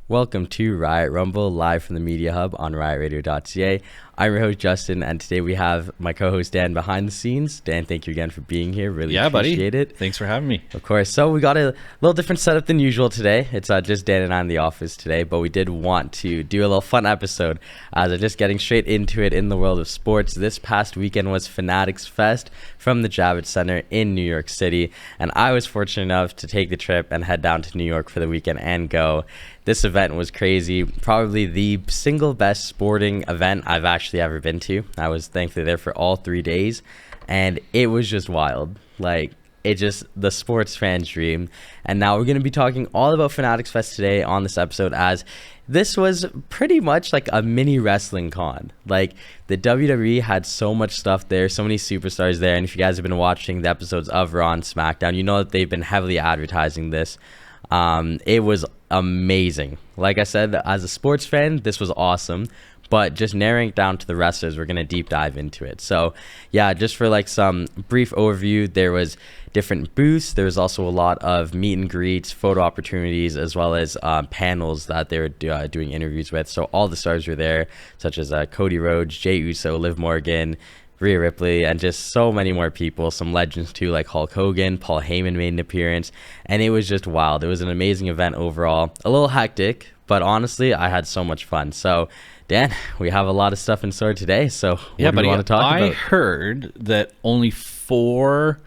Welcome to Riot Rumble, live from the Media Hub on riotradio.ca. I'm your host, Justin, and today we have my co-host, Dan, behind the scenes. Dan, thank you again for being here. Really appreciate it. Thanks for having me. Of course. So we got a little different setup than usual today. It's just Dan and I in the office today, but we did want to do a little fun episode. Just getting straight into it in the world of sports. This past weekend was Fanatics Fest from the Javits Center in New York City, and I was fortunate enough to take the trip and head down to New York for the weekend and go. This event was crazy. Probably the single best sporting event I've actually ever been to. I was thankfully there for all 3 days, and it was just wild. The sports fan's dream. And now we're going to be talking all about Fanatics Fest today on this episode, as this was pretty much like a mini wrestling con. Like, the WWE had so much stuff there, so many superstars there, and if you guys have been watching the episodes of Raw and SmackDown, you know that they've been heavily advertising this. It was amazing. Like I said, as a sports fan, this was awesome. But just narrowing it down to the wrestlers, we're going to deep dive into it. So, yeah, just for like some brief overview, there was different booths. There was also a lot of meet and greets, photo opportunities, as well as panels that they were doing interviews with. So all the stars were there, such as Cody Rhodes, Jey Uso, Liv Morgan, Rhea Ripley, and just so many more people. Some legends too, like Hulk Hogan. Paul Heyman made an appearance, and it was just wild. It was an amazing event overall. A little hectic, but honestly, I had so much fun. So, Dan, we have a lot of stuff in store today. So, what do you want to talk about? I heard that only 4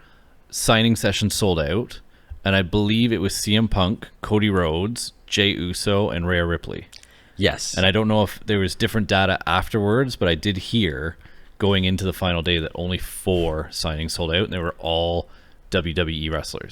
signing sessions sold out, and I believe it was CM Punk, Cody Rhodes, Jey Uso, and Rhea Ripley. Yes. And I don't know if there was different data afterwards, but I did hear going into the final day that only 4 signings sold out, and they were all WWE wrestlers,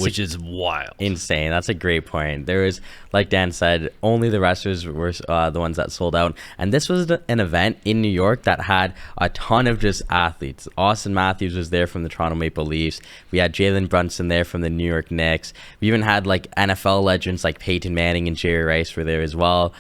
which is wild. Insane. That's a great point. There was, like Dan said, only the wrestlers were the ones that sold out. And this was an event in New York that had a ton of just athletes. Austin Matthews was there from the Toronto Maple Leafs. We had Jalen Brunson there from the New York Knicks. We even had like NFL legends like Peyton Manning and Jerry Rice were there as well.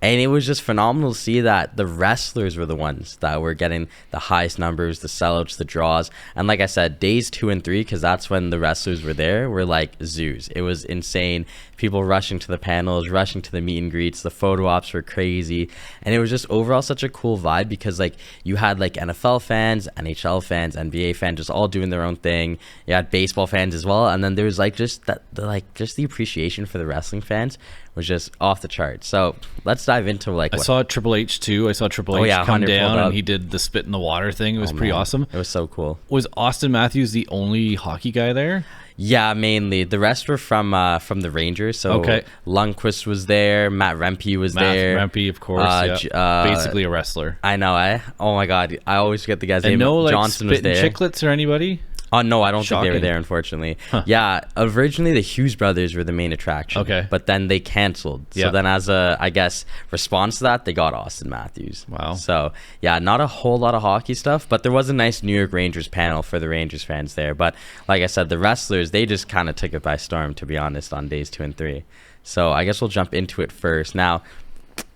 And it was just phenomenal to see that the wrestlers were the ones that were getting the highest numbers, the sellouts, the draws. And like I said, days 2 and 3, because that's when the wrestlers were there, were like zoos. It was insane. People rushing to the panels, rushing to the meet and greets. The photo ops were crazy. And it was just overall such a cool vibe, because like you had like NFL fans, NHL fans, NBA fans, just all doing their own thing. You had baseball fans as well. And then there was like just the appreciation for the wrestling fans was just off the charts. So let's dive into I saw Triple H too. I saw Triple H come down and he did the spit in the water thing. It was pretty awesome. It was so cool. Was Austin Matthews the only hockey guy there? Yeah, mainly. The rest were from the Rangers. So Lundqvist was there. Matt Rempe was there. Rempe, of course. Basically a wrestler. I know. Oh my God, I always forget the guy's name. No, Johnson was there. Chicklets or anybody? Oh, no, I don't think they were there, unfortunately. Huh. Yeah, originally the Hughes brothers were the main attraction. Okay. But then they canceled. So then as a, I guess, response to that, they got Austin Matthews. Wow. So, yeah, not a whole lot of hockey stuff, but there was a nice New York Rangers panel for the Rangers fans there. But like I said, the wrestlers, they just kind of took it by storm, to be honest, on days 2 and 3. So I guess we'll jump into it first. Now,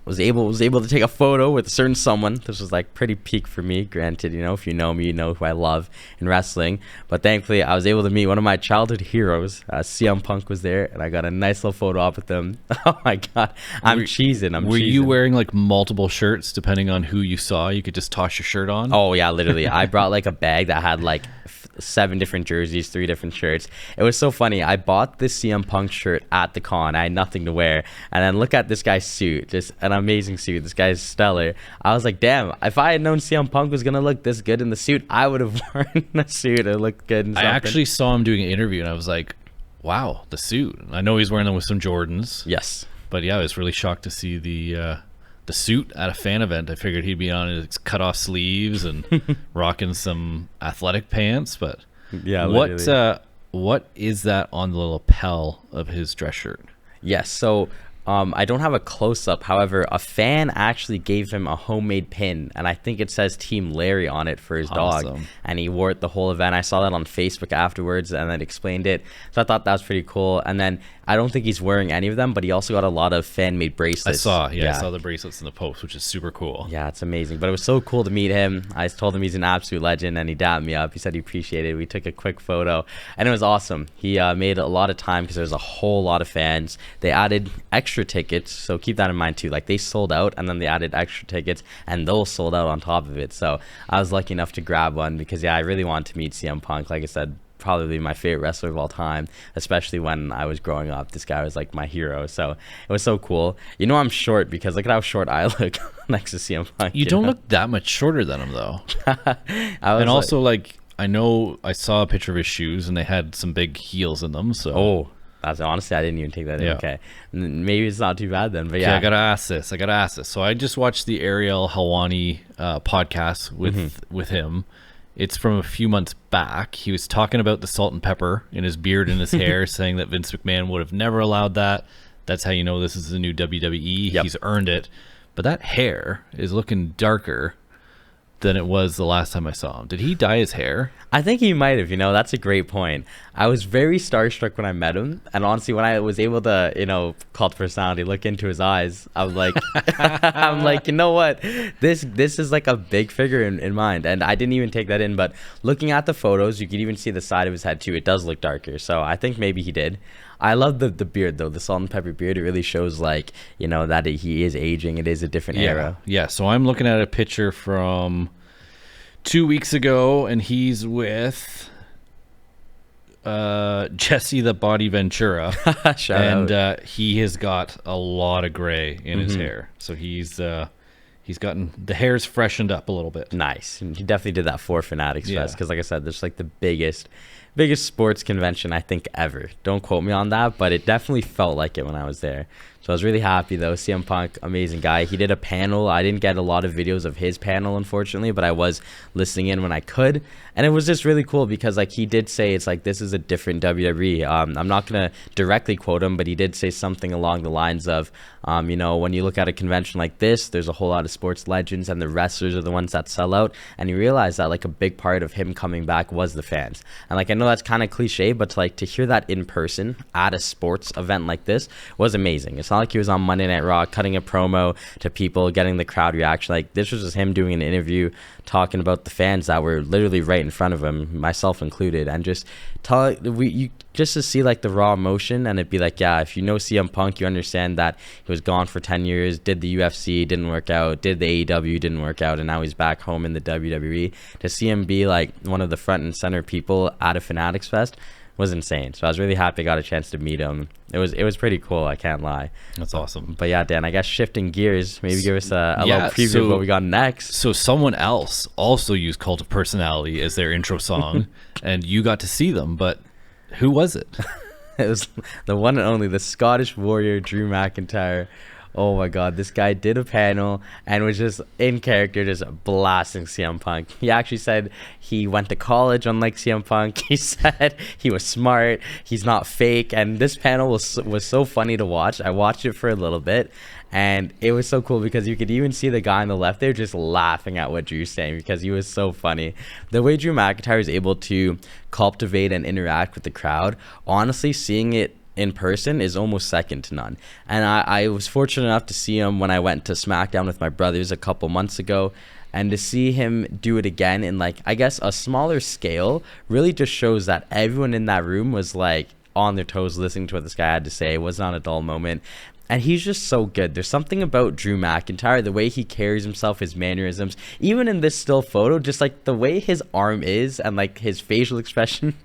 was able to take a photo with a certain someone. This was like pretty peak for me. Granted, if you know me, you know who I love in wrestling. But thankfully, I was able to meet one of my childhood heroes. CM Punk was there, and I got a nice little photo op with him. Oh my God, I'm cheesing. Were you wearing like multiple shirts depending on who you saw? You could just toss your shirt on. Oh yeah, literally. I brought like a bag that had like 7 different jerseys, 3 different shirts. It was so funny. I bought this CM Punk shirt at the con. I had nothing to wear, and then look at this guy's suit, just an amazing suit. This guy's stellar. I was like, damn, if I had known CM Punk was gonna look this good in the suit, I would have worn the suit. It looked good. I actually saw him doing an interview, and I was like, wow, the suit. I know he's wearing them with some Jordans. Yes, but yeah, I was really shocked to see the suit at a fan event. I figured he'd be on his cut-off sleeves and rocking some athletic pants, but yeah, what is that on the lapel of his dress shirt? Yes, so I don't have a close-up. However, a fan actually gave him a homemade pin, and I think it says Team Larry on it for his dog, and he wore it the whole event. I saw that on Facebook afterwards, and then explained it, so I thought that was pretty cool. And then I don't think he's wearing any of them, but he also got a lot of fan-made bracelets. I saw the bracelets in the post, which is super cool. Yeah, it's amazing. But it was so cool to meet him. I told him he's an absolute legend, and he dapped me up. He said he appreciated it. We took a quick photo, and it was awesome. He made a lot of time because there was a whole lot of fans. They added extra tickets, so keep that in mind too. Like, they sold out, and then they added extra tickets, and those sold out on top of it. So I was lucky enough to grab one because, yeah, I really wanted to meet CM Punk. Like I said, probably my favorite wrestler of all time, especially when I was growing up. This guy was like my hero, so it was so cool. You know, I'm short because look at how short I look next to CM Punk. You don't look that much shorter than him, though. And also, like, I know I saw a picture of his shoes, and they had some big heels in them. So that's honestly, I didn't even take that in. Okay, maybe it's not too bad then. But yeah, I gotta ask this. So I just watched the Ariel Helwani podcast with him. It's from a few months back. He was talking about the salt and pepper in his beard and his hair, saying that Vince McMahon would have never allowed that. That's how you know this is the new WWE. Yep. He's earned it. But that hair is looking darker than it was the last time I saw him. Did he dye his hair? I think he might have. That's a great point. I was very starstruck when I met him, and honestly, when I was able to, cult personality, look into his eyes, I was like, I'm like, you know what? This is like a big figure in mind, and I didn't even take that in. But looking at the photos, you could even see the side of his head too. It does look darker, so I think maybe he did. I love the beard though, the salt and pepper beard. It really shows that he is aging. It is a different era. Yeah. So I'm looking at a picture from 2 weeks ago, and he's with Jesse the Body Ventura. Shout out. He has got a lot of gray in his hair. So he's gotten the hair's freshened up a little bit. Nice. And he definitely did that for Fanatics Fest because, like I said, there's like the biggest sports convention I think ever. Don't quote me on that, but it definitely felt like it when I was there. So I was really happy though. CM Punk, amazing guy. He did a panel. I didn't get a lot of videos of his panel, unfortunately, but I was listening in when I could. And it was just really cool because he did say it's like this is a different WWE. I'm not going to directly quote him, but he did say something along the lines of, when you look at a convention like this, there's a whole lot of sports legends and the wrestlers are the ones that sell out. And you realize that a big part of him coming back was the fans. And I know that's kind of cliche, but to hear that in person at a sports event like this was amazing. It's not like he was on Monday Night Raw cutting a promo to people, getting the crowd reaction. This was just him doing an interview talking about the fans that were literally right in front of him, myself included, and just to see the raw emotion. And it'd be if you know CM Punk, you understand that he was gone for 10 years, did the UFC, didn't work out, did the AEW, didn't work out, and now he's back home in the WWE. To see him be one of the front and center people at a Fanatics Fest was insane. So I was really happy I got a chance to meet him. It was pretty cool, I can't lie. That's awesome. But yeah, Dan, I guess shifting gears, maybe give us a little preview of what we got next. So someone else also used Cult of Personality as their intro song, and you got to see them, but who was it? It was the one and only, the Scottish Warrior, Drew McIntyre. Oh my God, this guy did a panel and was just in character, just blasting CM Punk. He actually said he went to college, unlike CM Punk. He said he was smart, he's not fake, and this panel was so funny to watch. I watched it for a little bit, and it was so cool because you could even see the guy on the left there just laughing at what Drew's saying because he was so funny. The way Drew McIntyre is able to cultivate and interact with the crowd, honestly, seeing it in person is almost second to none. And I was fortunate enough to see him when I went to SmackDown with my brothers a couple months ago, and to see him do it again in I guess a smaller scale really just shows that everyone in that room was on their toes listening to what this guy had to say. It was not a dull moment. And he's just so good. There's something about Drew McIntyre, the way he carries himself, his mannerisms, even in this still photo, just the way his arm is and his facial expression,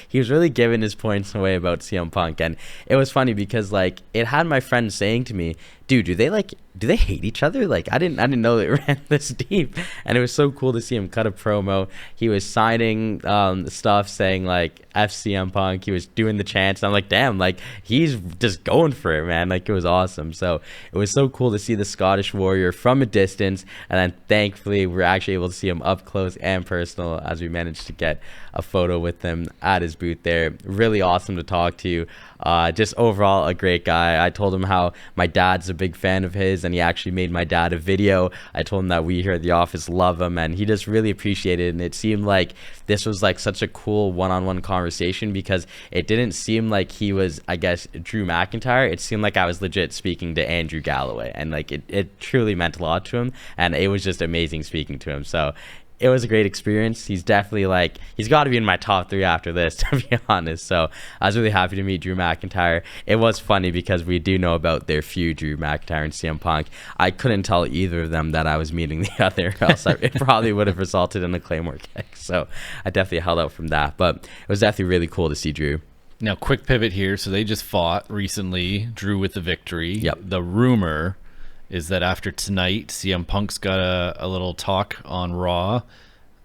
he was really giving his points away about CM Punk. And it was funny because it had my friend saying to me, dude, do they hate each other? I didn't know it ran this deep. And it was so cool to see him cut a promo. He was signing stuff saying FCM Punk. He was doing the chants. I'm damn, he's just going for it, man. It was awesome. So it was so cool to see the Scottish Warrior from a distance, and then thankfully we're actually able to see him up close and personal as we managed to get a photo with him at his booth there. Really awesome to talk to. Just overall a great guy. I told him how my dad's a big fan of his, and he actually made my dad a video. I told him that we here at the office love him, and he just really appreciated it. And it seemed like this was like such a cool one-on-one conversation, because it didn't seem like he was, I guess, Drew McIntyre. It seemed like I was legit speaking to Andrew Galloway, and like it truly meant a lot to him, and it was just amazing speaking to him. So it was a great experience. He's definitely like, he's got to be in my top 3 after this, to be honest. So I was really happy to meet Drew McIntyre. It was funny because we do know about their feud, Drew McIntyre and CM Punk. I couldn't tell either of them that I was meeting the other, else it probably would have resulted in a Claymore kick. So I definitely held out from that. But it was definitely really cool to see Drew. Now, quick pivot here. So they just fought recently, Drew with the victory. Yep. The rumor is that after tonight, CM Punk's got a little talk on Raw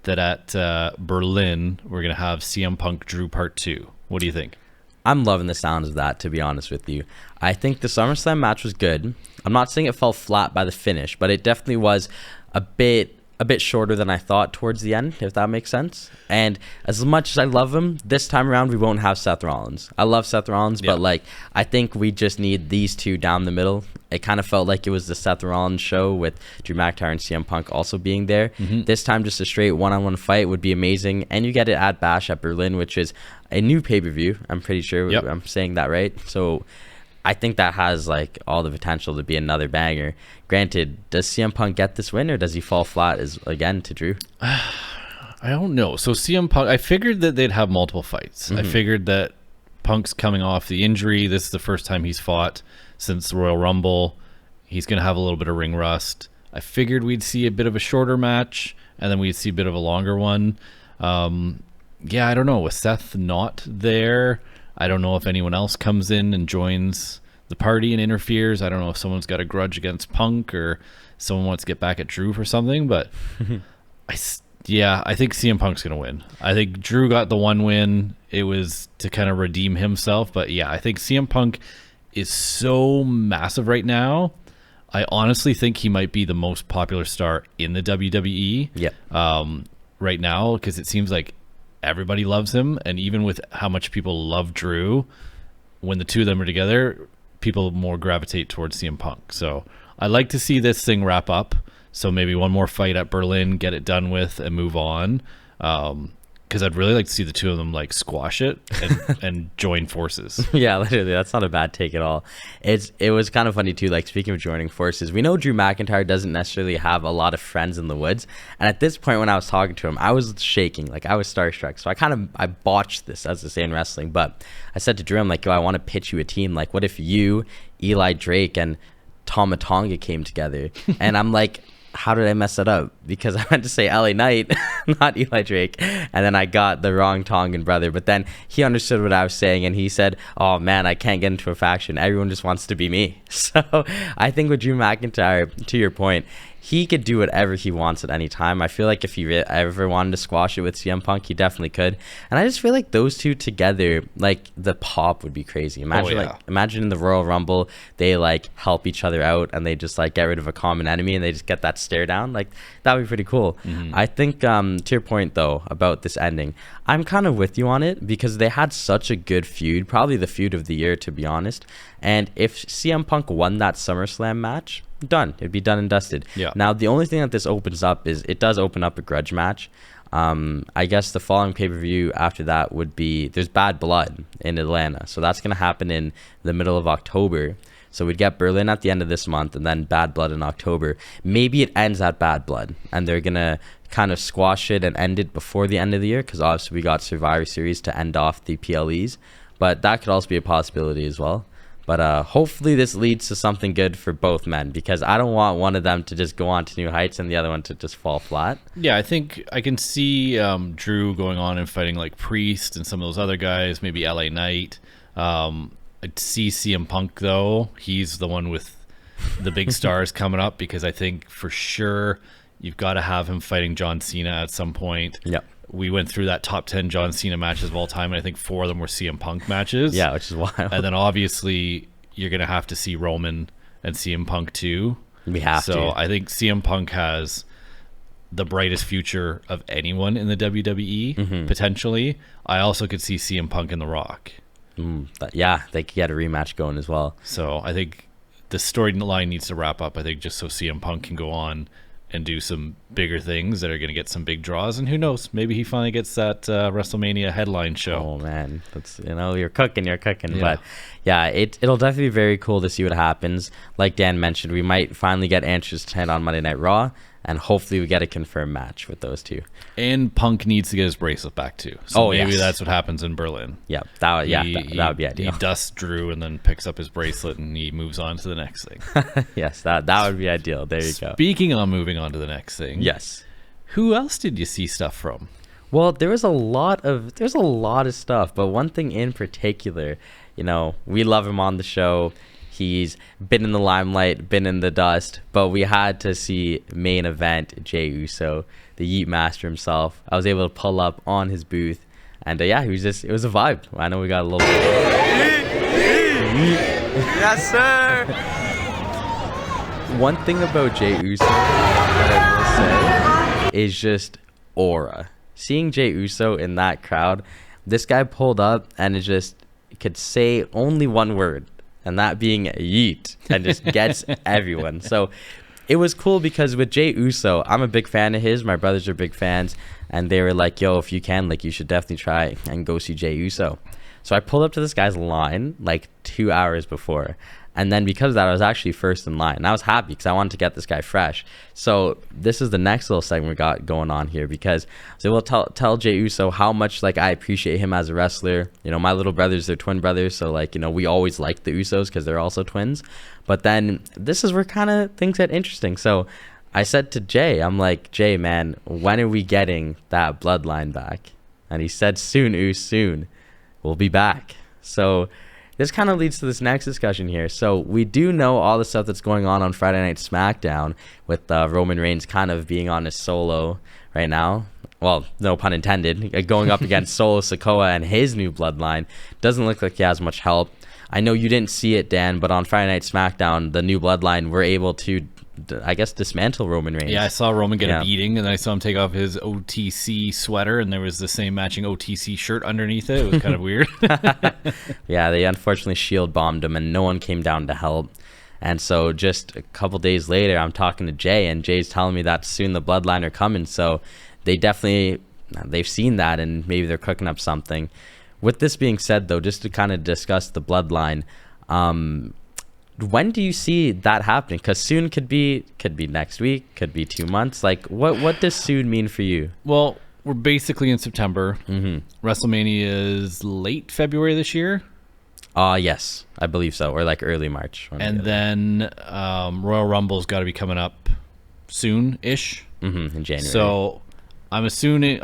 that at Berlin, we're going to have CM Punk Drew Part 2. What do you think? I'm loving the sounds of that, to be honest with you. I think the SummerSlam match was good. I'm not saying it fell flat by the finish, but it definitely was a bit shorter than I thought towards the end, if that makes sense. And as much as I love him, this time around we won't have Seth Rollins. I love Seth Rollins, but like, I think we just need these two down the middle. It kind of felt like it was the Seth Rollins show with Drew McIntyre and CM Punk also being there. This time, just a straight one-on-one fight would be amazing. And you get it at Bash at Berlin, which is a new pay-per-view. I'm pretty sure I'm saying that right. So I think that has like all the potential to be another banger. Granted, does CM Punk get this win, or does he fall flat again to Drew? I don't know. So CM Punk, I figured that they'd have multiple fights. I figured that Punk's coming off the injury. This is the first time he's fought since the Royal Rumble. He's going to have a little bit of ring rust. I figured we'd see a bit of a shorter match, and then we'd see a bit of a longer one. Yeah, I don't know. With Seth not there, I don't know if anyone else comes in and joins the party and interferes. I don't know if someone's got a grudge against Punk, or someone wants to get back at Drew for something, but I think CM Punk's going to win. I think Drew got the one win. It was to kind of redeem himself, but yeah, I think CM Punk is so massive right now. I honestly think he might be the most popular star in the WWE right now, because it seems like everybody loves him. And even with how much people love Drew, when the two of them are together, people more gravitate towards CM Punk. So I like to see this thing wrap up. So maybe one more fight at Berlin, get it done with, and move on. Because I'd really like to see the two of them like squash it and join forces. Yeah, literally, that's not a bad take at all. It was kind of funny too. Like, speaking of joining forces, we know Drew McIntyre doesn't necessarily have a lot of friends in the woods, and at this point when I was talking to him, I was shaking, like I was starstruck. So I botched this, as they say in wrestling. But I said to Drew, I'm like, yo, I want to pitch you a team. Like, what if you, Eli Drake, and Tama Tonga came together? And I'm like, how did I mess it up? Because I meant to say LA Knight, not Eli Drake, and then I got the wrong Tongan brother. But then he understood what I was saying, and he said, oh man, I can't get into a faction. Everyone just wants to be me. So I think with Drew McIntyre, to your point, he could do whatever he wants at any time. I feel like if he ever wanted to squash it with CM Punk, he definitely could. And I just feel like those two together, like, the pop would be crazy. Imagine in the Royal Rumble, they like help each other out, and they just like get rid of a common enemy, and they just get that stare down. Like, that would be pretty cool. I think to your point though about this ending, I'm kind of with you on it, because they had such a good feud, probably the feud of the year, to be honest. And if CM Punk won that SummerSlam match, done. It'd be done and dusted. Yeah. Now, the only thing that this opens up is it does open up a grudge match. I guess the following pay-per-view after that would be, there's Bad Blood in Atlanta. So that's going to happen in the middle of October. So we'd get Berlin at the end of this month, and then Bad Blood in October. Maybe it ends at Bad Blood, and they're going to kind of squash it and end it before the end of the year, because obviously we got Survivor Series to end off the PLEs. But that could also be a possibility as well. But hopefully this leads to something good for both men, because I don't want one of them to just go on to new heights and the other one to just fall flat. Yeah, I think I can see Drew going on and fighting like Priest and some of those other guys, maybe LA Knight. I'd see CM Punk, though. He's the one with the big stars coming up, because I think for sure you've got to have him fighting John Cena at some point. Yep. We went through that top 10 John Cena matches of all time, and I think 4 of them were CM Punk matches. Yeah, which is wild. And then obviously you're going to have to see Roman and CM Punk too. We have to. So I think CM Punk has the brightest future of anyone in the WWE, potentially. I also could see CM Punk and The Rock. Yeah, they could get a rematch going as well. So I think the storyline needs to wrap up, I think, just so CM Punk can go on and do some bigger things that are going to get some big draws. And who knows, maybe he finally gets that WrestleMania headline show. Oh man, that's, you're cooking. Yeah. But yeah, it'll definitely be very cool to see what happens. Like Dan mentioned, we might finally get answers tonight on Monday Night Raw, and hopefully we get a confirmed match with those two. And Punk needs to get his bracelet back too. So maybe that's what happens in Berlin. Yeah, that would be ideal. He dusts Drew and then picks up his bracelet and he moves on to the next thing. Yes, that would be ideal. There you go. Speaking on moving on to the next thing. Yes. Who else did you see stuff from? Well, there's a lot of stuff, but one thing in particular, we love him on the show. He's been in the limelight, been in the dust, but we had to see main event Jey Uso, the Yeet Master himself. I was able to pull up on his booth, and it was a vibe. I know we got a little bit. Yes, sir. One thing about Jey Uso that I will say is just aura. Seeing Jey Uso in that crowd, this guy pulled up and it just could say only one word, and that being yeet, and just gets everyone. So it was cool because with Jey Uso, I'm a big fan of his. My brothers are big fans, and they were like, yo, if you can, you should definitely try and go see Jey Uso. So I pulled up to this guy's line 2 hours before. And then because of that, I was actually first in line. And I was happy because I wanted to get this guy fresh. So this is the next little segment we got going on here, because I was able to tell Jey Uso how much I appreciate him as a wrestler. My little brothers, they're twin brothers. So we always liked the Usos because they're also twins. But then this is where kind of things get interesting. So I said to Jay, I'm like, Jay, man, when are we getting that bloodline back? And he said, soon, Us, soon. We'll be back. So this kind of leads to this next discussion here. So we do know all the stuff that's going on Friday Night SmackDown with Roman Reigns kind of being on his solo right now. Well, no pun intended. Going up against Solo Sikoa and his new bloodline. Doesn't look like he has much help. I know you didn't see it, Dan, but on Friday Night SmackDown, the new bloodline were able to, I guess, dismantle Roman Reigns. Yeah, I saw Roman get a beating, and then I saw him take off his OTC sweater, and there was the same matching OTC shirt underneath it. It was kind of weird. Yeah, they unfortunately shield bombed him, and no one came down to help. And so just a couple days later, I'm talking to Jay, and Jay's telling me that soon the bloodline are coming. So they've seen that, and maybe they're cooking up something. With this being said, though, just to kind of discuss the bloodline, when do you see that happening? Because soon could be next week, could be 2 months. What does soon mean for you? Well, we're basically in September. Mm-hmm. WrestleMania is late February this year. Yes, I believe so, or early March. And then Royal Rumble's got to be coming up soon-ish. Mm-hmm, in January. So I'm assuming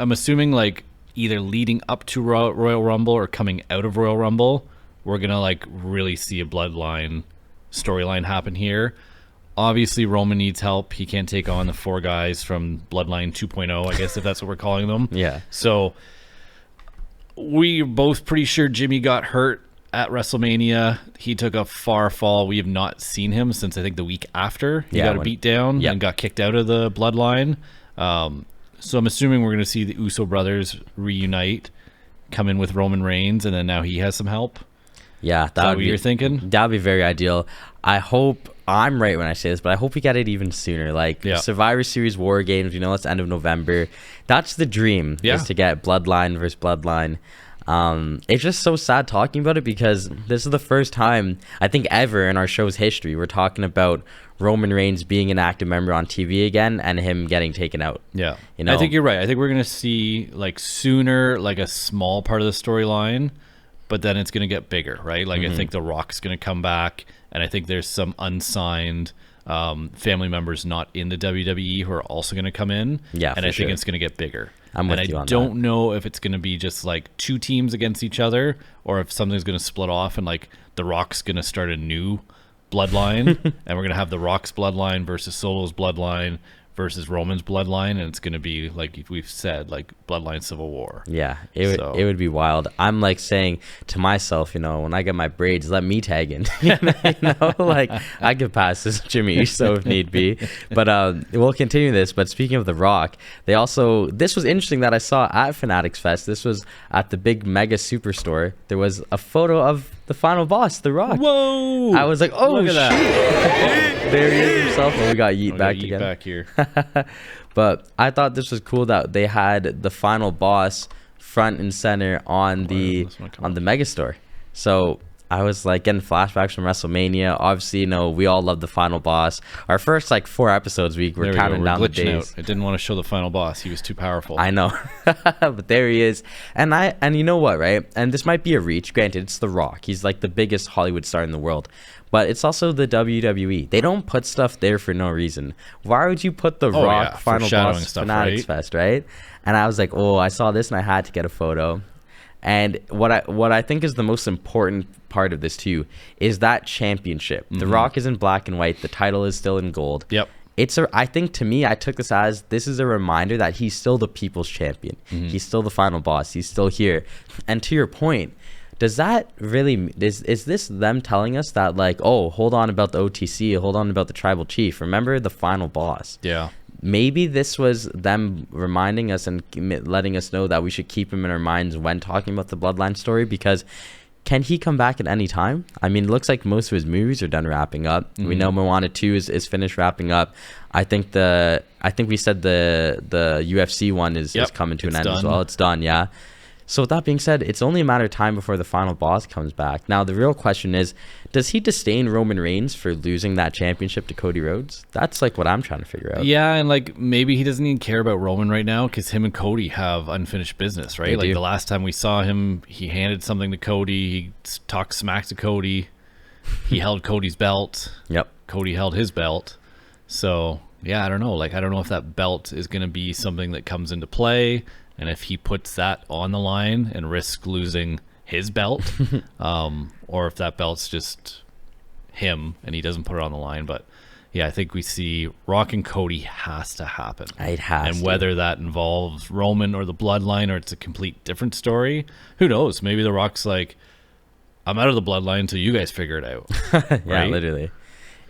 either leading up to Royal Rumble or coming out of Royal Rumble, we're gonna really see a bloodline storyline happen here. Obviously, Roman needs help. He can't take on the 4 guys from Bloodline 2.0, I guess, if that's what we're calling them. Yeah. So we're both pretty sure Jimmy got hurt at WrestleMania. He took a far fall. We have not seen him since I think the week after he got a beat down and got kicked out of the Bloodline. So I'm assuming we're going to see the Uso brothers reunite, come in with Roman Reigns, and then now he has some help. Yeah, that would be what you're thinking? That would be very ideal. I hope I'm right when I say this, but I hope we get it even sooner. Survivor Series War Games, it's end of November. That's the dream, is to get Bloodline versus Bloodline. It's just so sad talking about it because this is the first time I think ever in our show's history we're talking about Roman Reigns being an active member on TV again and him getting taken out. Yeah, I think you're right. I think we're gonna see sooner a small part of the storyline, but then it's gonna get bigger, right? I think The Rock's gonna come back, and I think there's some unsigned family members not in the WWE who are also gonna come in. Yeah, and I think it's gonna get bigger. I'm with you on that. I don't know if it's going to be just 2 teams against each other, or if something's going to split off and The Rock's going to start a new bloodline, and we're going to have The Rock's bloodline versus Solo's bloodline versus Roman's bloodline, and it's going to be we've said bloodline civil war. Yeah, it would be wild. I'm saying to myself, when I get my braids, let me tag in. I could pass this Jimmy Uso if need be. But we'll continue this. But speaking of The Rock, this was interesting that I saw at Fanatics Fest. This was at the big mega superstore. There was a photo of the final boss, The Rock. Whoa! I was like, oh, look at that. there he is himself. And we got Yeet We back got Yeet again. back here. But I thought this was cool that they had the final boss front and center on the Megastore. So I was like getting flashbacks from WrestleMania. Obviously, you know, we all love the final boss. Our first like 4 episodes, we're counting down the days. It didn't want to show the final boss. He was too powerful. I know. But there he is. And you know what, right? And this might be a reach. Granted, it's The Rock. He's like the biggest Hollywood star in the world. But it's also the WWE. They don't put stuff there for no reason. Why would you put The Rock final boss Fanatics Fest, right? And I was like, oh, I saw this and I had to get a photo. And what I think is the most important part of this too is that championship. The Rock is in black and white. The title is still in gold. Yep. I think to me, I took this as this is a reminder that he's still the people's champion. He's still the final boss. He's still here. And to your point, does that really is this them telling us that like, oh, hold on about the OTC, hold on about the tribal chief. Remember the final boss. Yeah. Maybe this was them reminding us and letting us know that we should keep him in our minds when talking about the Bloodline story, because can he come back at any time? I mean, it looks like most of his movies are done wrapping up. We know Moana 2 is finished wrapping up. I think we said the UFC one is coming to an end as well. It's done, yeah. So with that being said, it's only a matter of time before the final boss comes back. Now, the real question is, does he disdain Roman Reigns for losing that championship to Cody Rhodes? That's like what I'm trying to figure out. Yeah, and like maybe he doesn't even care about Roman right now because him and Cody have unfinished business, right? Like the last time we saw him, he handed something to Cody. He talked smack to Cody. He held Cody's belt. Yep. Cody held his belt. So, yeah, I don't know. Like, I don't know if that belt is going to be something that comes into play. And if he puts that on the line and risks losing his belt, or if that belt's just him and he doesn't put it on the line. But yeah, I think we see Rock and Cody has to happen. It has and to. Whether that involves Roman or the Bloodline or it's a complete different story, who knows? Maybe The Rock's like, I'm out of the Bloodline until you guys figure it out. Yeah, right? Literally.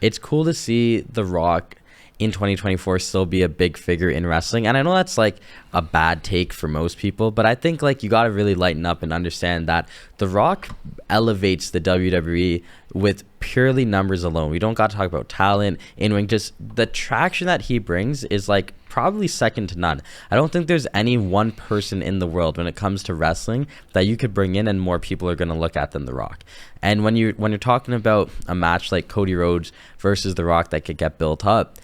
It's cool to see The Rock in 2024 still be a big figure in wrestling. And I know that's like a bad take for most people, but I think like you got to really lighten up and understand that The Rock elevates the WWE with purely numbers alone. We don't got to talk about talent, in-ring, just the traction that he brings is like probably second to none. I don't think there's any one person in the world when it comes to wrestling that you could bring in and more people are going to look at than The Rock. And when you're talking about a match like Cody Rhodes versus The Rock that could get built up,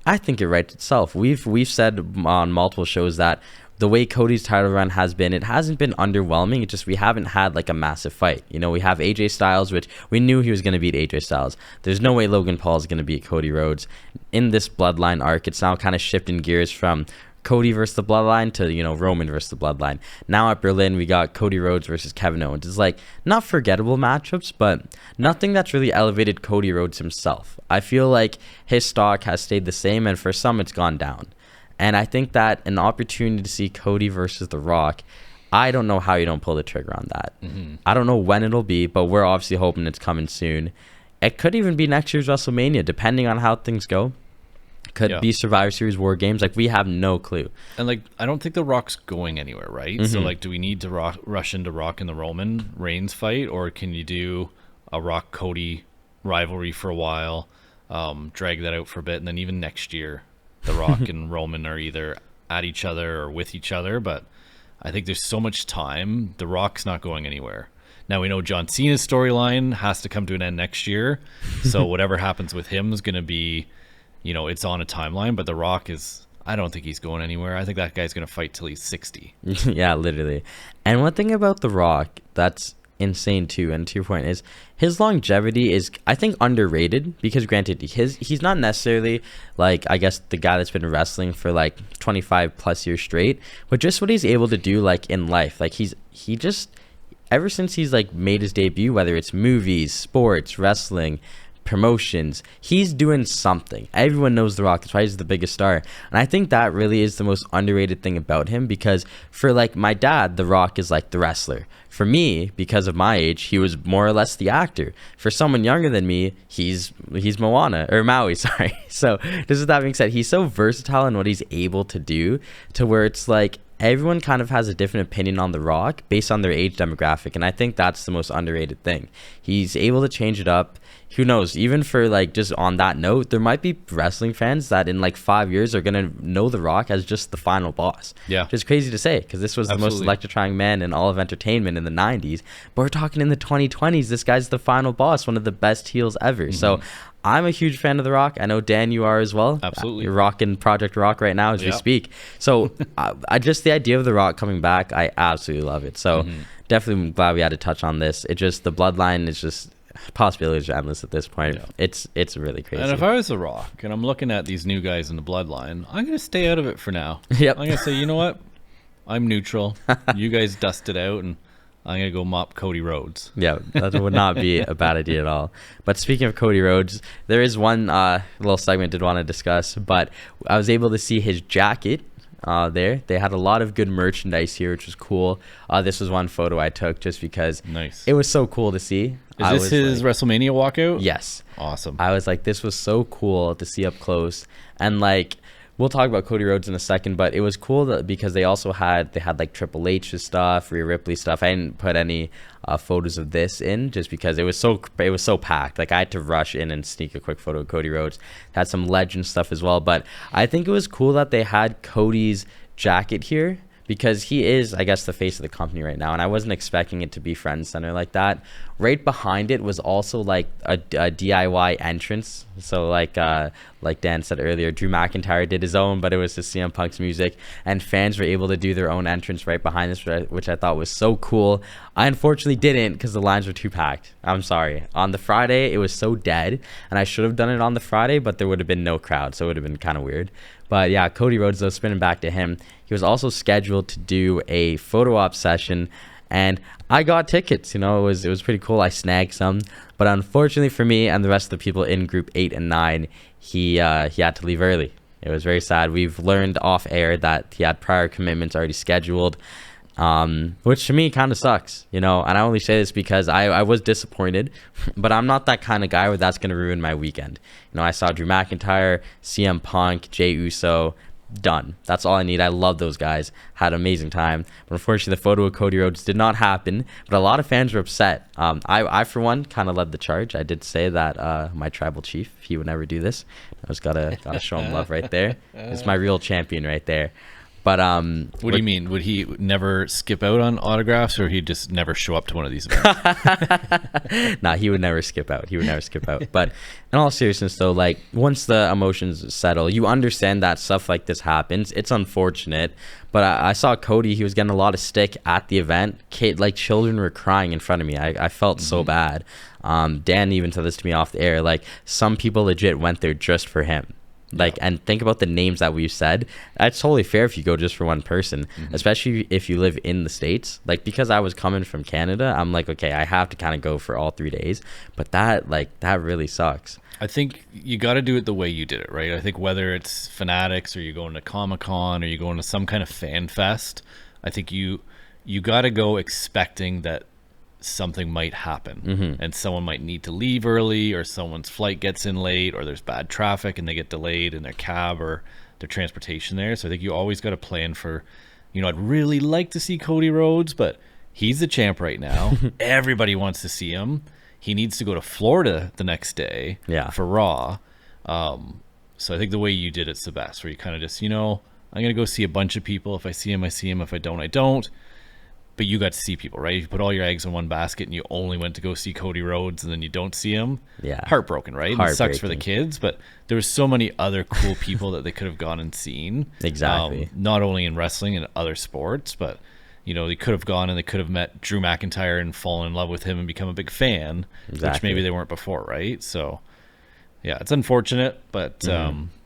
I think it writes itself. We've said on multiple shows that the way Cody's title run has been, it hasn't been underwhelming. It's just we haven't had like a massive fight. You know, we have AJ Styles, which we knew he was going to beat AJ Styles. There's no way Logan Paul is going to beat Cody Rhodes. In this Bloodline arc, it's now kind of shifting gears from Cody versus the Bloodline to, you know, Roman versus the Bloodline. Now at Berlin, we got Cody Rhodes versus Kevin Owens. It's like not forgettable matchups, but nothing that's really elevated Cody Rhodes himself. I feel like his stock has stayed the same, and for some, it's gone down. And I think that an opportunity to see Cody versus The Rock, I don't know how you don't pull the trigger on that. I don't know when it'll be, but we're obviously hoping it's coming soon. It could even be next year's WrestleMania, depending on how things go. Could be Survivor Series War Games. Like, we have no clue. And, like, I don't think The Rock's going anywhere, right? So, like, do we need to rush into Rock and the Roman Reigns fight? Or can you do a Rock-Cody rivalry for a while, drag that out for a bit, and then even next year, The Rock and Roman are either at each other or with each other? But I think there's so much time. The Rock's not going anywhere. Now, we know John Cena's storyline has to come to an end next year. So whatever happens with him is going to be... You know, it's on a timeline, but The Rock is, I don't think he's going anywhere. I think that guy's going to fight till he's 60. Yeah, literally. And one thing about The Rock that's insane too, and to your point, is his longevity is, I think, underrated, because granted, he's not necessarily like, I guess, the guy that's been wrestling for like 25 plus years straight, but just what he's able to do like in life. Like he just, ever since he's like made his debut, whether it's movies, sports, wrestling, promotions, he's doing something. Everyone knows The Rock. That's why he's the biggest star. And I think that really is the most underrated thing about him, because for like my dad, The Rock is like the wrestler. For me, because of my age, he was more or less the actor. For someone younger than me, he's Moana, or Maui, sorry. So just with that being said, he's so versatile in what he's able to do, to where it's like, everyone kind of has a different opinion on The Rock based on their age demographic, and I think that's the most underrated thing. He's able to change it up. Who knows, even for like, just on that note, there might be wrestling fans that in like 5 years are gonna know The Rock as just the final boss. Yeah, which is crazy to say, because this was the most electrifying man in all of entertainment in the 90s, but we're talking in the 2020s, this guy's the final boss, one of the best heels ever. So I'm a huge fan of The Rock. I know, Dan, you are as well. Absolutely. You're rocking Project Rock right now as we speak. So I just, the idea of The Rock coming back, I absolutely love it. So definitely glad we had to touch on this. It just, the bloodline is just, possibilities are endless at this point. It's really crazy. And if I was The Rock and I'm looking at these new guys in the bloodline, I'm going to stay out of it for now. I'm going to say, you know what? I'm neutral. You guys dust it out, and I'm going to go mop Cody Rhodes. Yeah, that would not be a bad idea at all. But speaking of Cody Rhodes, there is one little segment I did want to discuss, but I was able to see his jacket there. They had a lot of good merchandise here, which was cool. This was one photo I took just because it was so cool to see. Is this his WrestleMania walkout? Yes. Awesome. I was like, this was so cool to see up close. And like, we'll talk about Cody Rhodes in a second, but it was cool because they had like Triple H's stuff, Rhea Ripley stuff. I didn't put any photos of this in just because it was so packed. Like, I had to rush in and sneak a quick photo of Cody Rhodes. Had some legend stuff as well, but I think it was cool that they had Cody's jacket here, because he is, I guess, the face of the company right now, and I wasn't expecting it to be Friends Center like that. Right behind it was also like a DIY entrance. So like Dan said earlier, Drew McIntyre did his own, but it was to CM Punk's music, and fans were able to do their own entrance right behind this, which I thought was so cool. I unfortunately didn't, because the lines were too packed. I'm sorry. On the Friday, it was so dead, and I should have done it on the Friday, but there would have been no crowd, so it would have been kind of weird. But yeah, Cody Rhodes, though, spinning back to him, he was also scheduled to do a photo op session, and I got tickets. You know, it was pretty cool. I snagged some, but unfortunately for me and the rest of the people in group 8 and 9, he had to leave early. It was very sad. We've learned off air that he had prior commitments already scheduled, which to me kind of sucks, you know. And I only say this because I was disappointed, but I'm not that kind of guy where that's going to ruin my weekend. You know, I saw Drew McIntyre, CM Punk, Jey Uso. Done. That's all I need. I love those guys. Had an amazing time. But unfortunately, the photo of Cody Rhodes did not happen. But a lot of fans were upset. I for one, kind of led the charge. I did say that my tribal chief, he would never do this. I just gotta show him love right there. It's my real champion right there. But what do you mean? Would he never skip out on autographs, or he'd just never show up to one of these events? Nah, he would never skip out. But in all seriousness, though, like, once the emotions settle, you understand that stuff like this happens. It's unfortunate, but I saw Cody. He was getting a lot of stick at the event. Children were crying in front of me. I felt so bad. Dan even said this to me off the air. Like, some people legit went there just for him. Like, and think about the names that we've said. That's totally fair if you go just for one person, especially if you live in the States. Like, because I was coming from Canada, I'm like, okay, I have to kind of go for all 3 days. But that really sucks. I think you got to do it the way you did it, right? I think whether it's Fanatics, or you're going to Comic-Con, or you're going to some kind of fan fest, I think you got to go expecting that something might happen, and someone might need to leave early, or someone's flight gets in late, or there's bad traffic and they get delayed in their cab or their transportation there. So I think you always got to plan for, you know, I'd really like to see Cody Rhodes, but he's the champ right now. Everybody wants to see him. He needs to go to Florida the next day for Raw. So I think the way you did it's the best, where you kind of just, you know, I'm going to go see a bunch of people. If I see him, I see him. If I don't, I don't. But you got to see people, right? You put all your eggs in one basket, and you only went to go see Cody Rhodes, and then you don't see him. Yeah. Heartbroken, right? It sucks for the kids, but there was so many other cool people that they could have gone and seen. Exactly. Not only in wrestling and other sports, but, you know, they could have gone and they could have met Drew McIntyre and fallen in love with him and become a big fan, which maybe they weren't before, right? So, yeah, it's unfortunate, but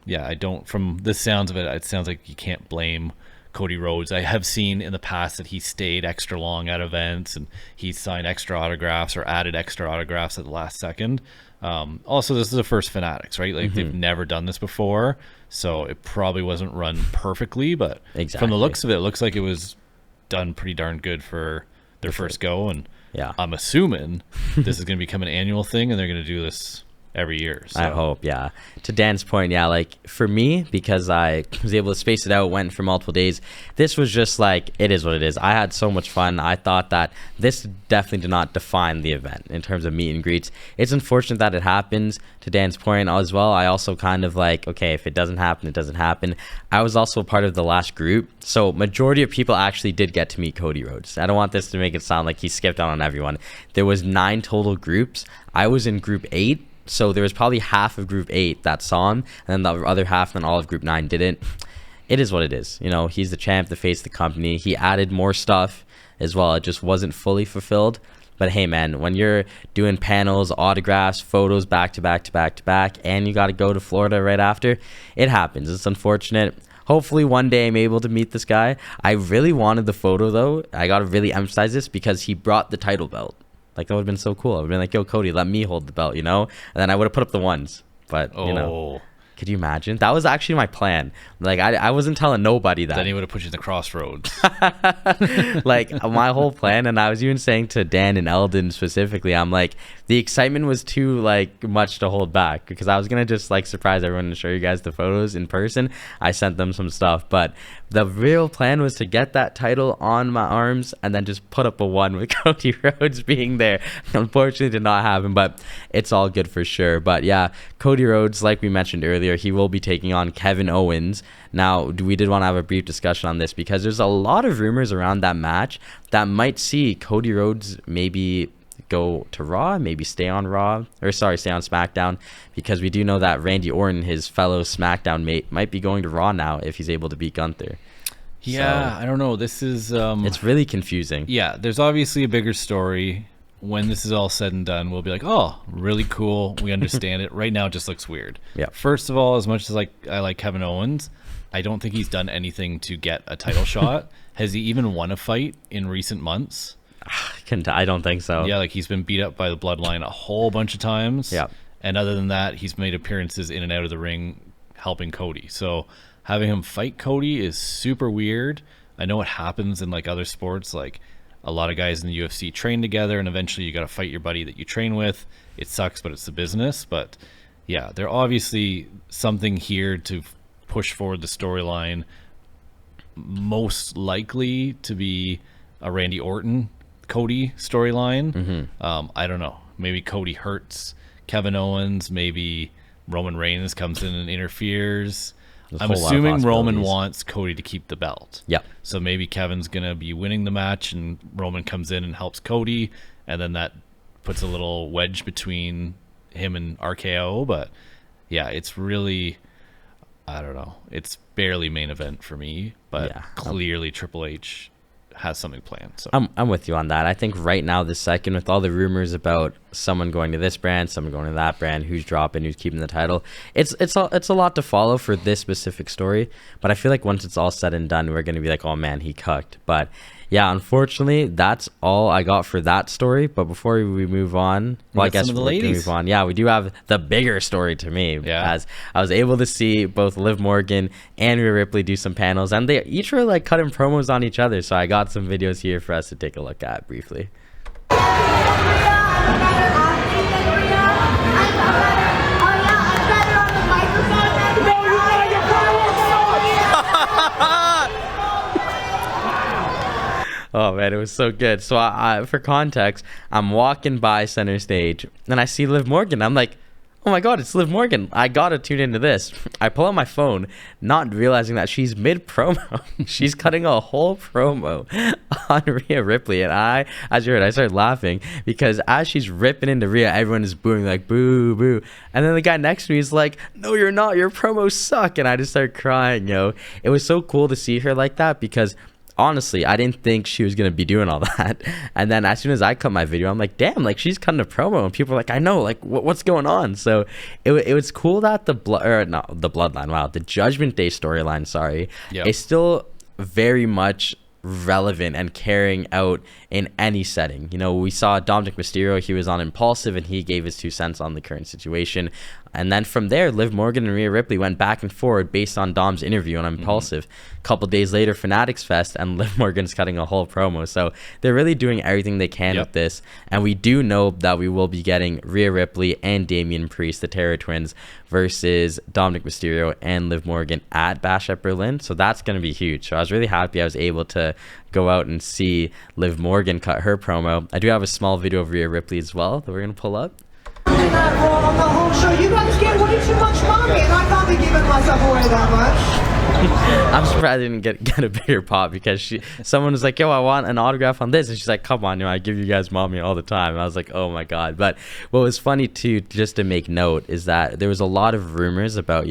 yeah, I don't, from the sounds of it, it sounds like you can't blame Cody Rhodes. I have seen in the past that he stayed extra long at events, and he signed extra autographs or added extra autographs at the last second. Also, this is the first Fanatics, right? Like, they've never done this before, so it probably wasn't run perfectly, but from the looks of it, it looks like it was done pretty darn good for their first go. And I'm assuming this is going to become an annual thing, and they're going to do this every year. So. I hope, yeah. To Dan's point, yeah, like for me, because I was able to space it out, went for multiple days, this was just like, it is what it is. I had so much fun. I thought that this definitely did not define the event in terms of meet and greets. It's unfortunate that it happens. To Dan's point as well, I also kind of like, okay, if it doesn't happen, it doesn't happen. I was also part of the last group, so majority of people actually did get to meet Cody Rhodes. I don't want this to make it sound like he skipped out on everyone. There was 9 total groups. I was in group 8. So there was probably half of group 8 that saw him, and then the other half, and all of group 9 didn't. It is what it is. You know, he's the champ, the face of the company. He added more stuff as well. It just wasn't fully fulfilled. But hey, man, when you're doing panels, autographs, photos back to back to back to back, and you got to go to Florida right after, it happens. It's unfortunate. Hopefully one day I'm able to meet this guy. I really wanted the photo, though. I got to really emphasize this because he brought the title belt. Like, that would have been so cool. I would have been like, yo, Cody, let me hold the belt, you know? And then I would have put up the ones. But, you know, could you imagine? That was actually my plan. Like, I wasn't telling nobody that. Then he would have put you in the crossroads. Like, my whole plan, and I was even saying to Dan and Eldon specifically, I'm like, the excitement was too, like, much to hold back. Because I was going to just, like, surprise everyone and show you guys the photos in person. I sent them some stuff. But the real plan was to get that title on my arms and then just put up a 1 with Cody Rhodes being there. Unfortunately, did not happen, but it's all good for sure. But yeah, Cody Rhodes, like we mentioned earlier, he will be taking on Kevin Owens. Now, we did want to have a brief discussion on this because there's a lot of rumors around that match that might see Cody Rhodes maybe go to Raw, maybe stay on SmackDown, because we do know that Randy Orton, his fellow SmackDown mate, might be going to Raw now if he's able to beat Gunther. Yeah, I don't know. This is it's really confusing. Yeah, there's obviously a bigger story. When this is all said and done, we'll be like, oh, really cool. We understand it. Right now, it just looks weird. Yeah. First of all, as much as I like Kevin Owens, I don't think he's done anything to get a title shot. Has he even won a fight in recent months? I don't think so. Yeah, like he's been beat up by the Bloodline a whole bunch of times. Yeah. And other than that, he's made appearances in and out of the ring helping Cody. So having him fight Cody is super weird. I know it happens in like other sports, like a lot of guys in the UFC train together and eventually you got to fight your buddy that you train with. It sucks, but it's the business. But yeah, they're obviously something here to push forward the storyline, most likely to be a Randy Orton Cody storyline. I don't know. Maybe Cody hurts Kevin Owens. Maybe Roman Reigns comes in and interferes. I'm assuming Roman wants Cody to keep the belt. Yeah. So maybe Kevin's going to be winning the match and Roman comes in and helps Cody. And then that puts a little wedge between him and RKO. But yeah, it's really, I don't know. It's barely main event for me. But yeah, clearly Triple H has something planned. So I'm with you on that. I think right now, the second, with all the rumors about someone going to this brand, someone going to that brand, who's dropping, who's keeping the title, it's a lot to follow for this specific story. But I feel like once it's all said and done, we're going to be like, oh man, he cucked. But yeah, unfortunately, that's all I got for that story. But before we move on, well, I guess we're going to move on. Yeah, we do have the bigger story to me. Yeah. As I was able to see both Liv Morgan and Rhea Ripley do some panels, and they each were like cutting promos on each other. So I got some videos here for us to take a look at briefly. Oh man, it was so good. So I for context, I'm walking by center stage and I see Liv Morgan. I'm like, oh my god, it's Liv Morgan. I gotta tune into this. I pull out my phone, not realizing that she's mid promo. She's cutting a whole promo on Rhea Ripley, and as you heard, I started laughing because as she's ripping into Rhea, everyone is booing like boo boo, and then the guy next to me is like, no, you're not. Your promos suck, and I just started crying. It was so cool to see her like that because honestly, I didn't think she was going to be doing all that. And then as soon as I cut my video, I'm like, damn, like she's cutting a promo. And people are like, I know, like what's going on? So it was cool that the Bloodline, wow, the Judgment Day storyline, sorry, is still very much relevant and carrying out in any setting. We saw Dominic Mysterio, he was on Impulsive and he gave his 2 cents on the current situation. And then from there, Liv Morgan and Rhea Ripley went back and forward based on Dom's interview on Impulsive. A couple days later, Fanatics Fest, and Liv Morgan's cutting a whole promo. So they're really doing everything they can with this. And we do know that we will be getting Rhea Ripley and Damian Priest, the Terror Twins, versus Dominic Mysterio and Liv Morgan at Bash at Berlin. So that's going to be huge. So I was really happy I was able to go out and see Liv Morgan cut her promo. I do have a small video of Rhea Ripley as well that we're going to pull up. On the whole show, you guys get way too much money, and I'm not giving myself away that much. I'm surprised I didn't get a bigger pop, because someone was like, yo, I want an autograph on this, and she's like, come on, I give you guys mommy all the time. And I was like, oh my god. But what was funny too, just to make note, is that there was a lot of rumors about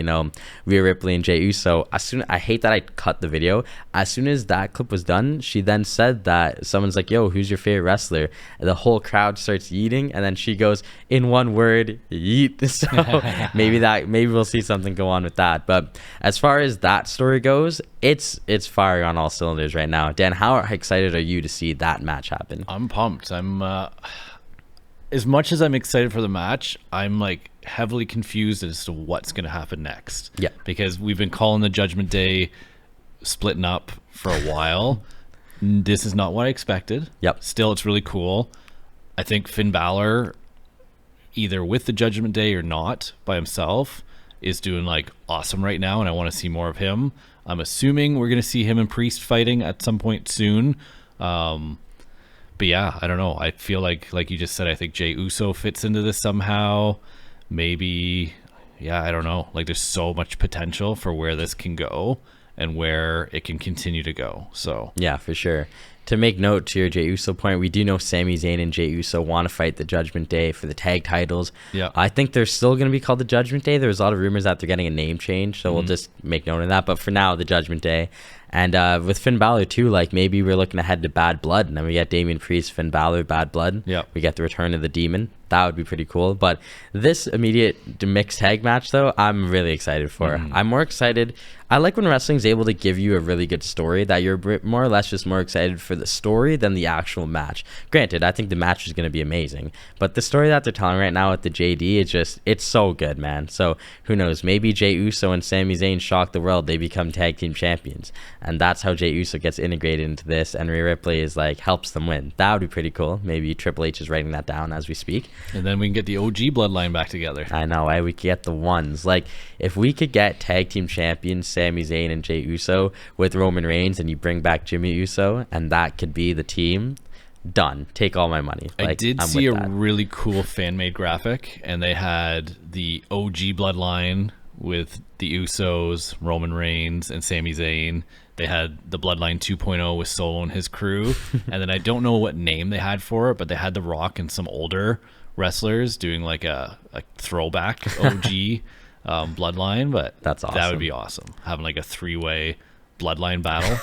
Rhea Ripley and Jey Uso. I hate that I cut the video. As soon as that clip was done, she then said that someone's like, yo, who's your favorite wrestler? And the whole crowd starts yeeting, and then she goes, in one word, yeet. So maybe we'll see something go on with that. But as far as that story goes, it's firing on all cylinders right now. Dan, how excited are you to see that match happen? I'm pumped. I'm as much as I'm excited for the match, I'm like heavily confused as to what's going to happen next. Yeah, because we've been calling the Judgment Day splitting up for a while. This is not what I expected. Yep. Still, it's really cool. I think Finn Balor, either with the Judgment Day or not by himself, is doing like awesome right now, and I want to see more of him. I'm assuming we're going to see him and Priest fighting at some point soon. But yeah, I don't know. I feel like you just said, I think Jey Uso fits into this somehow. Maybe, yeah, I don't know. Like, there's so much potential for where this can go and where it can continue to go. So yeah, for sure. To make note to your Jey Uso point, we do know Sami Zayn and Jey Uso want to fight the Judgment Day for the tag titles. Yeah, I think they're still going to be called the Judgment Day. There's a lot of rumors that they're getting a name change, so we'll just make note of that. But for now, the Judgment Day. And with Finn Balor too, like maybe we're looking ahead to Bad Blood, and then we get Damian Priest, Finn Balor, Bad Blood. Yeah, we get the return of the Demon. That would be pretty cool. But this immediate mixed tag match, though, I'm really excited for. I'm more excited. I like when wrestling's able to give you a really good story, that you're more or less just more excited for the story than the actual match. Granted, I think the match is going to be amazing, but the story that they're telling right now at the JD, it's so good, man. So who knows? Maybe Jey Uso and Sami Zayn shock the world. They become tag team champions, and that's how Jey Uso gets integrated into this, and Rhea Ripley is like helps them win. That would be pretty cool. Maybe Triple H is writing that down as we speak. And then we can get the OG bloodline back together. I know, eh? We could get the ones. Like, if we could get tag team champions Sami Zayn and Jey Uso with Roman Reigns, and you bring back Jimmy Uso, and that could be the team, done. Take all my money. Like, I did see a really cool fan-made graphic, and they had the OG bloodline with the Usos, Roman Reigns, and Sami Zayn. They had the Bloodline 2.0 with Solo and his crew. And then I don't know what name they had for it, but they had The Rock and some older wrestlers doing like a throwback OG bloodline. But that's awesome. That would be awesome. Having like a 3-way bloodline battle.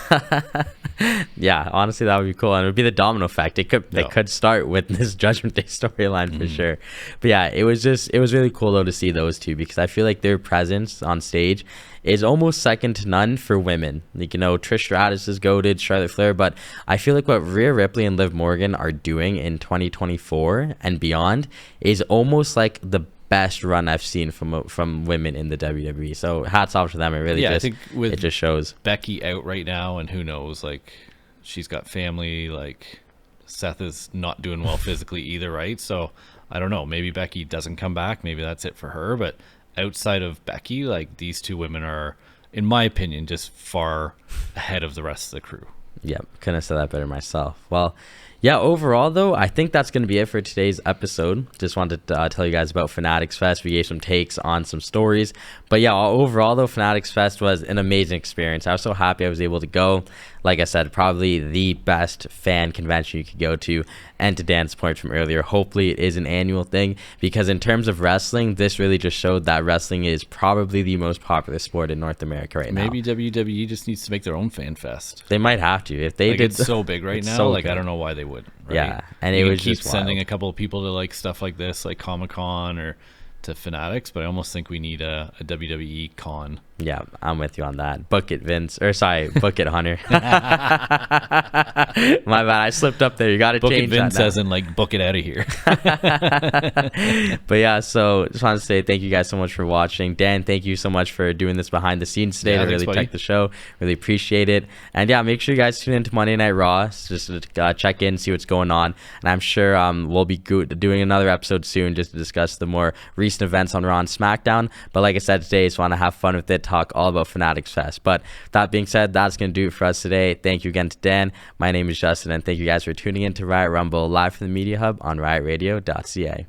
Yeah, honestly, that would be cool, and it would be the domino effect. They could start with this Judgment Day storyline for sure. But yeah, it was really cool though to see those two, because I feel like their presence on stage is almost second to none for women. Like, Trish Stratus is goated, Charlotte Flair, but I feel like what Rhea Ripley and Liv Morgan are doing in 2024 and beyond is almost like the best run I've seen from women in the WWE. So hats off to them. It really I think it just shows. Becky out right now, and who knows, like, she's got family, like Seth is not doing well physically either, right? So I don't know, maybe Becky doesn't come back, maybe that's it for her. But outside of Becky, like, these two women are, in my opinion, just far ahead of the rest of the crew. Yep, couldn't have said that better myself. Well, yeah, overall, though, I think that's going to be it for today's episode. Just wanted to tell you guys about Fanatics Fest. We gave some takes on some stories. But yeah, overall, though, Fanatics Fest was an amazing experience. I was so happy I was able to go. Like I said, probably the best fan convention you could go to. And to Dan's point from earlier, hopefully it is an annual thing, because in terms of wrestling, this really just showed that wrestling is probably the most popular sport in North America right now. Maybe WWE just needs to make their own fan fest. They might have to. If they did. It's so big right now. So like, I don't know why they would. Right? Yeah, and it was keep just sending wild. a couple of people to like stuff like this, like Comic-Con or to Fanatics, but I almost think we need a WWE con. Yeah, I'm with you on that. Book it, Vince. Or sorry, book it, Hunter. My bad. I slipped up there. You got to Book it, change Vince, that now. as in like book it out of here. But yeah, so just want to say thank you guys so much for watching. Dan, thank you so much for doing this behind the scenes today Yeah, to thanks, really buddy. check the show. Really appreciate it. And yeah, make sure you guys tune into Monday Night Raw just to check in, see what's going on. And I'm sure we'll be doing another episode soon just to discuss the more recent events on Raw and SmackDown. But like I said today, just want to have fun with it, talk all about Fanatics Fest. But that being said, that's going to do it for us today. Thank you again to Dan. My name is Justin, and thank you guys for tuning in to Riot Rumble live from the Media Hub on riotradio.ca.